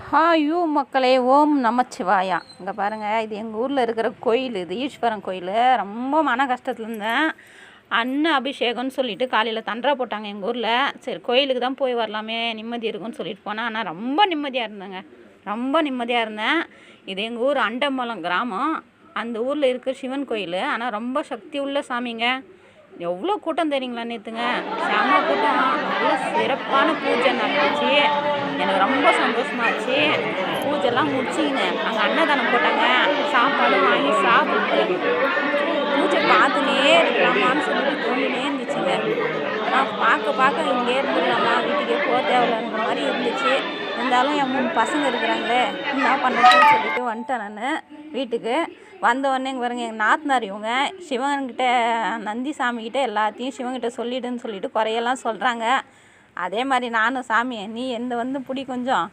ஹாயூ மக்களே, ஓம் நமச்சிவாயா. இங்கே பாருங்கள், இது எங்கள் ஊரில் இருக்கிற கோயில். இது ஈஸ்வரன் கோயில். ரொம்ப மன கஷ்டத்தில் இருந்தேன். அண்ணன் அபிஷேகம்னு சொல்லிட்டு காலையில் தண்டரா போட்டாங்க எங்கள் ஊரில். சரி, கோயிலுக்கு தான் போய் வரலாமே, நிம்மதி இருக்குன்னு சொல்லிட்டு போனேன். ஆனால் ரொம்ப நிம்மதியாக இருந்தேங்க, ரொம்ப நிம்மதியாக இருந்தேன். இது எங்கள் ஊர் அண்டம்பலம் கிராமம். அந்த ஊரில் இருக்கிற சிவன் கோயில். ஆனால் ரொம்ப சக்தி உள்ள சாமிங்க. எவ்வளோ கூட்டம் தெரியுங்களா நேற்றுங்க, செம கூட்டம். நல்ல சிறப்பான பூஜை நடந்துச்சு. எனக்கு ரொம்ப சந்தோஷமாச்சு. பூஜைலாம் முடிச்சிங்க அங்கே அன்னதானம் போட்டாங்க. சாப்பாடு வாங்கி சாப்பிட்டு பூஜை பார்த்துனே இருக்கலாமான்னு சொல்லிட்டு தோண்டினே இருந்துச்சுங்க. ஆனால் பார்க்க இங்கே இருந்துடலாமா, வீட்டுக்கே போக தேவையில்லைன்ற மாதிரி இருந்துச்சு. இருந்தாலும் என் 3 பசங்க இருக்கிறாங்களே, என்ன பண்ணுறதுன்னு சொல்லிட்டு வந்துட்டேன் நான் வீட்டுக்கு. வந்தவொடனே இங்கே பாருங்க, எங்கள் நாத்தனார் இவங்க சிவன்கிட்ட, நந்தி சாமிக்கிட்ட எல்லாத்தையும் சிவன்கிட்ட சொல்லிடுன்னு சொல்லிட்டு குறையெல்லாம் சொல்கிறாங்க. அதே மாதிரி நானும், சாமி நீ எந்த பிடி கொஞ்சம்